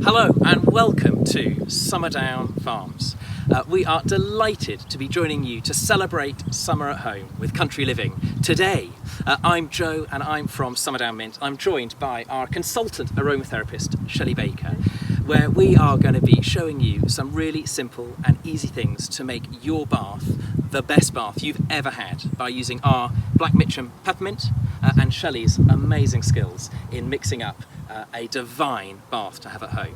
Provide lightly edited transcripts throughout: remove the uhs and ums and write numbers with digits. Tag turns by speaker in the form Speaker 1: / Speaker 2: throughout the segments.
Speaker 1: Hello and welcome to Summerdown Farms. We are delighted to be joining you to celebrate summer at home with country living. Today, I'm Joe and I'm from Summerdown Mint. I'm joined by our consultant aromatherapist, Shelley Baker, where we are going to be showing you some really simple and easy things to make your bath the best bath you've ever had by using our Black Mitcham peppermint and Shelley's amazing skills in mixing up a divine bath to have at home.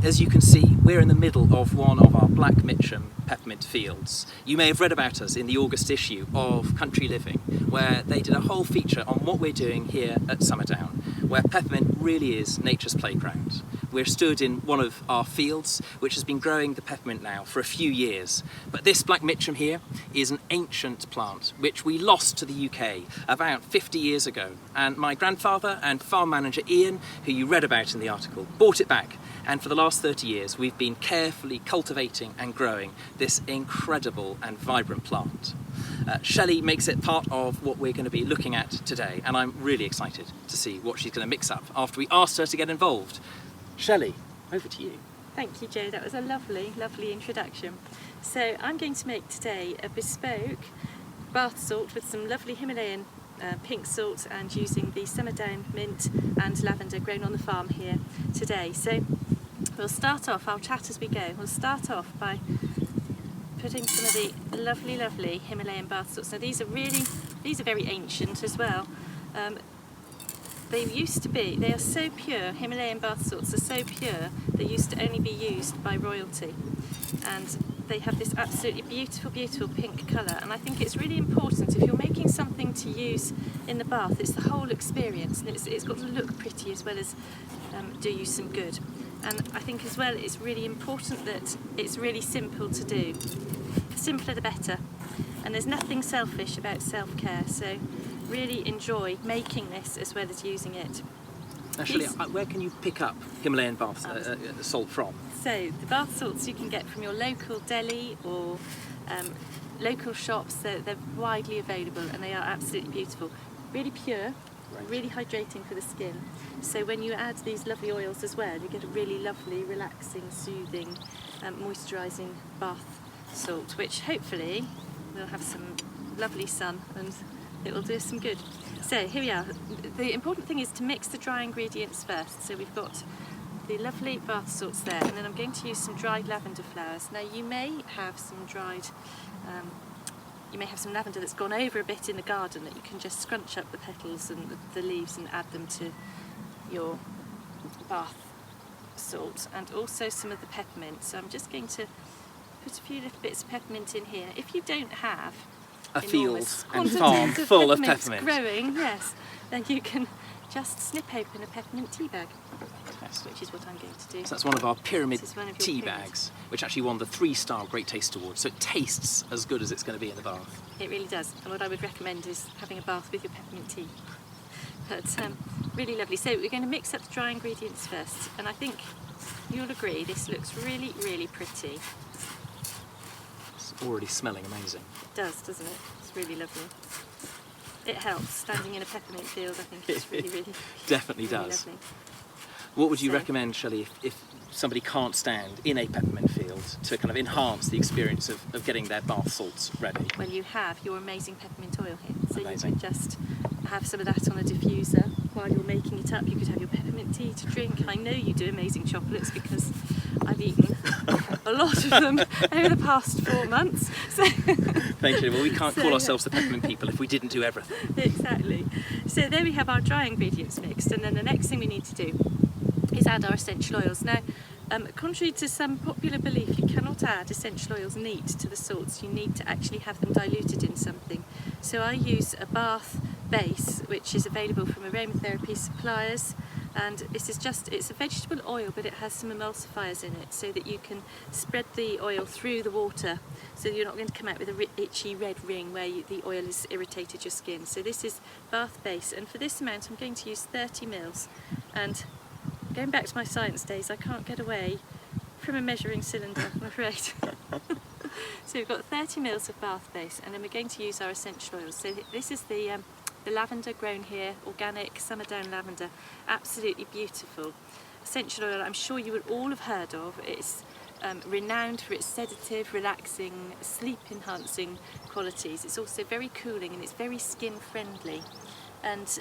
Speaker 1: As you can see, we're in the middle of one of our Black Mitcham peppermint fields. You may have read about us in the August issue of Country Living, where they did a whole feature on what we're doing here at Summerdown, where peppermint really is nature's playground. We're stood in one of our fields, which has been growing the peppermint now for a few years. But this Black Mitcham here is an ancient plant, which we lost to the UK about 50 years ago. And my grandfather and farm manager Ian, who you read about in the article, bought it back. And for the last 30 years, we've been carefully cultivating and growing this incredible and vibrant plant. Shelley makes it part of what we're going to be looking at today, and I'm really excited to see what she's going to mix up after we asked her to get involved. Shelley, over to you.
Speaker 2: Thank you, Joe. That was a lovely, lovely introduction. So I'm going to make today a bespoke bath salt with some lovely Himalayan pink salt and using the Summerdown mint and lavender grown on the farm here today. So we'll start off, I'll chat as we go, we'll start off by putting some of the lovely, lovely Himalayan bath salts. Now these are very ancient as well. They are so pure, Himalayan bath salts are so pure, they used to only be used by royalty. And they have this absolutely beautiful, beautiful pink colour. And I think it's really important, if you're making something to use in the bath, it's the whole experience. And it's got to look pretty as well as do you some good. And I think as well, it's really important that it's really simple to do. The simpler the better. And there's nothing selfish about self-care. So really enjoy making this as well as using it.
Speaker 1: Actually, where can you pick up Himalayan bath salt from?
Speaker 2: So the bath salts you can get from your local deli or local shops. They're widely available and they are absolutely beautiful. Really pure, right. Really hydrating for the skin. So when you add these lovely oils as well, you get a really lovely, relaxing, soothing, moisturising bath salt, which hopefully will have some lovely sun and it will do us some good. So here we are. The important thing is to mix the dry ingredients first. So we've got the lovely bath salts there, and then I'm going to use some dried lavender flowers. Now you may have some some lavender that's gone over a bit in the garden that you can just scrunch up the petals and the leaves and add them to your bath salt, and also some of the peppermint. So I'm just going to put a few little bits of peppermint in here. If you don't have
Speaker 1: a field and farm full of peppermint
Speaker 2: growing, yes, then you can just snip open a peppermint tea bag.
Speaker 1: Fantastic.
Speaker 2: Which is what I'm going to do.
Speaker 1: So that's one of our pyramid tea
Speaker 2: pyramid
Speaker 1: bags, which actually won the 3-star Great Taste Award, so it tastes as good as it's going to be in the bath.
Speaker 2: It really does, and what I would recommend is having a bath with your peppermint tea. But really lovely. So we're going to mix up the dry ingredients first, and I think you'll agree this looks really, really pretty.
Speaker 1: Already smelling amazing.
Speaker 2: It does, doesn't it? It's really lovely. It helps. Standing in a peppermint field, I think it's really, really
Speaker 1: definitely
Speaker 2: really
Speaker 1: does.
Speaker 2: Lovely.
Speaker 1: What would you recommend, Shelley, if somebody can't stand in a peppermint field to kind of enhance the experience of getting their bath salts ready?
Speaker 2: Well, you have your amazing peppermint oil here, so
Speaker 1: amazing.
Speaker 2: You can just have some of that on a diffuser while you're making it up. You could have your peppermint tea to drink. I know you do amazing chocolates because I've eaten a lot of them over the past 4 months. So
Speaker 1: thank you. Well, we can't call ourselves the peppermint people if we didn't do everything.
Speaker 2: Exactly. So there we have our dry ingredients mixed, and then the next thing we need to do is add our essential oils. Now, contrary to some popular belief, you cannot add essential oils neat to the salts. You need to actually have them diluted in something. So I use a bath base, which is available from aromatherapy suppliers, and it's a vegetable oil, but it has some emulsifiers in it so that you can spread the oil through the water, so you're not going to come out with a itchy red ring where the oil has irritated your skin. So this is bath base, and for this amount I'm going to use 30 mils. And going back to my science days, I can't get away from a measuring cylinder, I'm afraid. So we've got 30 mils of bath base, and then we're going to use our essential oils. So this is the lavender grown here, organic Summerdown lavender, absolutely beautiful. essential oil I'm sure you would all have heard of. It's renowned for its sedative, relaxing, sleep-enhancing qualities. It's also very cooling and it's very skin-friendly. And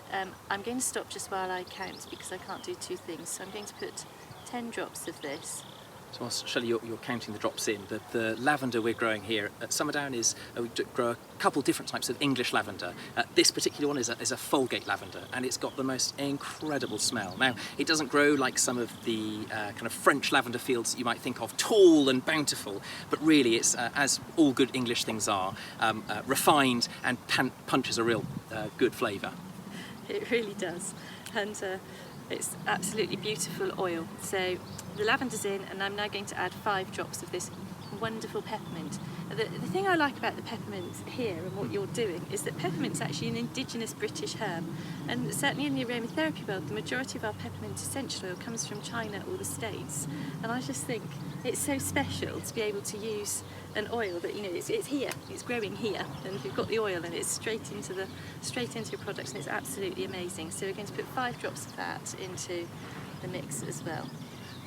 Speaker 2: I'm going to stop just while I count because I can't do two things. So I'm going to put 10 drops of this.
Speaker 1: So whilst Shelley, you're counting the drops in, the lavender we're growing here at Summerdown is, we grow a couple different types of English lavender. This particular one is a Folgate lavender, and it's got the most incredible smell. Now, it doesn't grow like some of the kind of French lavender fields that you might think of, tall and bountiful, but really it's, as all good English things are, refined and punches a real good flavour.
Speaker 2: It really does, and it's absolutely beautiful oil. So the lavender's in, and I'm now going to add 5 drops of this wonderful peppermint. The thing I like about the peppermint here and what you're doing is that peppermint's actually an indigenous British herb, and certainly in the aromatherapy world the majority of our peppermint essential oil comes from China or the States, and I just think it's so special to be able to use an oil that, you know, it's here, it's growing here, and you've got the oil and it's straight into your products, and it's absolutely amazing. So we're going to put 5 drops of that into the mix as well.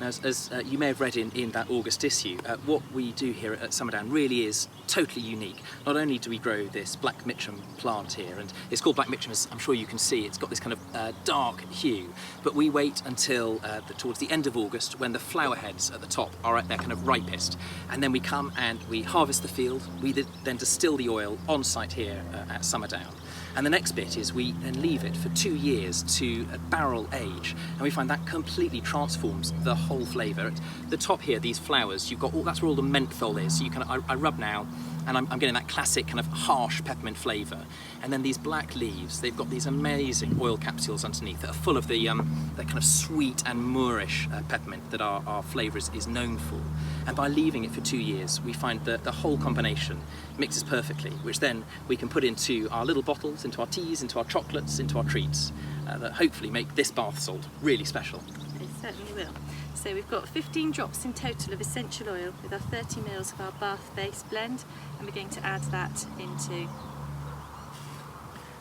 Speaker 1: Now, as you may have read in that August issue, what we do here at Summerdown really is totally unique. Not only do we grow this Black Mitcham plant here, and it's called Black Mitcham, as I'm sure you can see, it's got this kind of dark hue, but we wait until towards the end of August when the flower heads at the top are at their kind of ripest, and then we come and we harvest the field. We then distill the oil on site here at Summerdown. And the next bit is we then leave it for 2 years to barrel age, and we find that completely transforms the whole flavour. At the top here, these flowers, you've got all, that's where all the menthol is. So you kind of, I rub now, and I'm getting that classic kind of harsh peppermint flavour. And then these black leaves, they've got these amazing oil capsules underneath that are full of the that kind of sweet and moorish peppermint that our flavour is known for. And by leaving it for 2 years, we find that the whole combination mixes perfectly, which then we can put into our little bottles, into our teas, into our chocolates, into our treats, that hopefully make this bath salt really special.
Speaker 2: It certainly will. So we've got 15 drops in total of essential oil with our 30 ml of our bath-based blend, and we're going to add that into.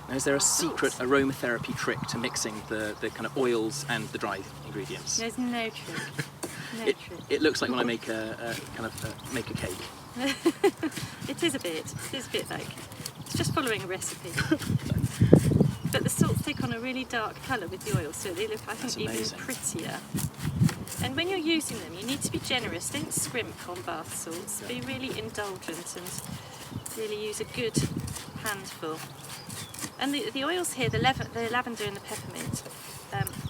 Speaker 1: Now, is there a secret aromatherapy trick to mixing the kind of oils and the dry ingredients?
Speaker 2: There's no trick. No trick.
Speaker 1: It looks like when I make make a cake.
Speaker 2: It is a bit like, it's just following a recipe. But the salts take on a really dark colour with the oil, so they look, I think, even prettier. And when you're using them, you need to be generous. Don't scrimp on bath salts. Be really indulgent and really use a good handful. And the oils here, the lavender and the peppermint,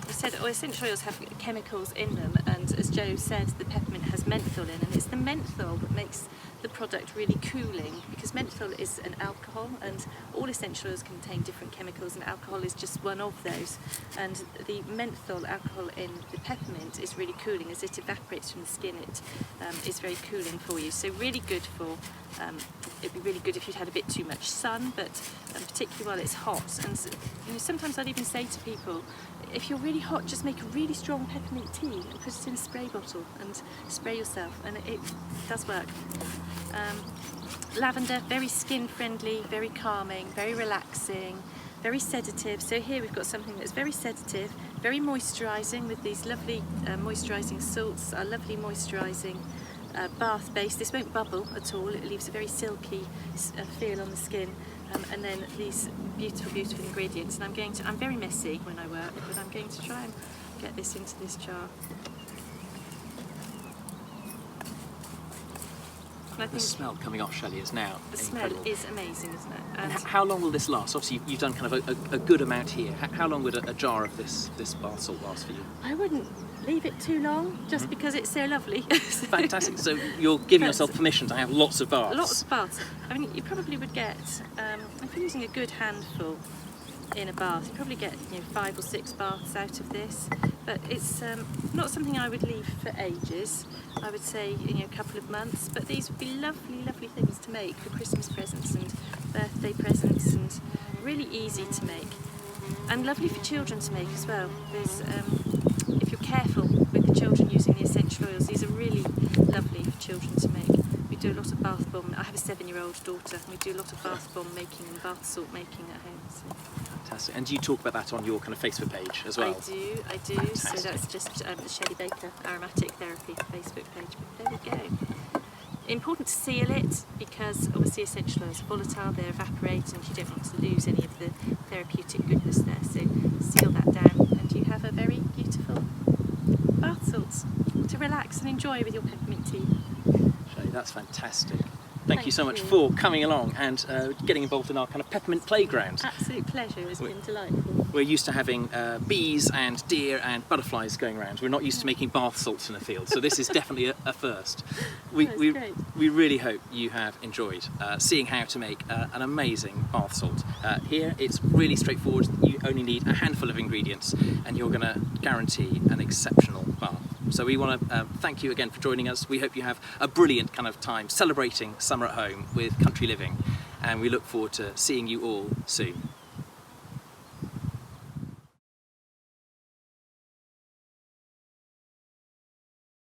Speaker 2: we said essential oils have chemicals in them, and as Joe said, the peppermint has menthol in, and it's the menthol that makes the product really cooling, because menthol is an alcohol, and all essential oils contain different chemicals, and alcohol is just one of those. And the menthol alcohol in the peppermint is really cooling. As it evaporates from the skin, it is very cooling for you. So really good for, it'd be really good if you'd had a bit too much sun, but particularly while it's hot. And you know, sometimes I'd even say to people, if you're really hot, just make a really strong peppermint tea and put it in a spray bottle and spray yourself, and it does work. Lavender, very skin friendly, very calming, very relaxing, very sedative. So here we've got something that's very sedative, very moisturising with these lovely moisturising salts, our lovely moisturising bath base. This won't bubble at all, it leaves a very silky feel on the skin. And then these beautiful, beautiful ingredients. And I'm very messy when I work, but I'm going to try and get this into this jar. And I think
Speaker 1: the smell coming off, Shelley, is now
Speaker 2: the
Speaker 1: incredible.
Speaker 2: smell is amazing, isn't it?
Speaker 1: And how long will this last? Obviously, you've done kind of a good amount here. How long would a jar of this bath salt last for you?
Speaker 2: I wouldn't leave it too long, just because it's so lovely.
Speaker 1: Fantastic. So you're giving yourself permission to have lots of baths.
Speaker 2: Lots of baths. I mean, you probably would get, if you're using a good handful in a bath, you probably get 5 or 6 baths out of this. But it's not something I would leave for ages. I would say a couple of months. But these would be lovely, lovely things to make for Christmas presents and birthday presents, and really easy to make, and lovely for children to make as well. There's, if you're careful with the children using the essential oils, these are really lovely for children to make. We do a lot of bath bomb. I have a 7-year-old daughter, and we do a lot of bath bomb making and bath salt making at home. So.
Speaker 1: Fantastic. And do you talk about that on your kind of Facebook page as well?
Speaker 2: I do. So
Speaker 1: Fantastic.
Speaker 2: that's just the Shelley Baker Aromatic Therapy Facebook page. But there we go. Important to seal it because obviously essential oils are volatile, they evaporate, and you don't want to lose any of the therapeutic goodness there. So seal that down, and you have a very beautiful bath salts to relax and enjoy with your peppermint tea.
Speaker 1: Shelley, that's fantastic. Thank you so much
Speaker 2: you.
Speaker 1: for coming along and getting involved in our kind of peppermint playground.
Speaker 2: Absolute pleasure. It's been delightful.
Speaker 1: We're used to having bees and deer and butterflies going around. We're not used to making bath salts in a field, so this is definitely a first.
Speaker 2: That's great.
Speaker 1: We really hope you have enjoyed seeing how to make an amazing bath salt. Here it's really straightforward. You only need a handful of ingredients and you're going to guarantee an exceptional bath. So we want to thank you again for joining us. We hope you have a brilliant kind of time celebrating summer at home with Country Living, and we look forward to seeing you all soon.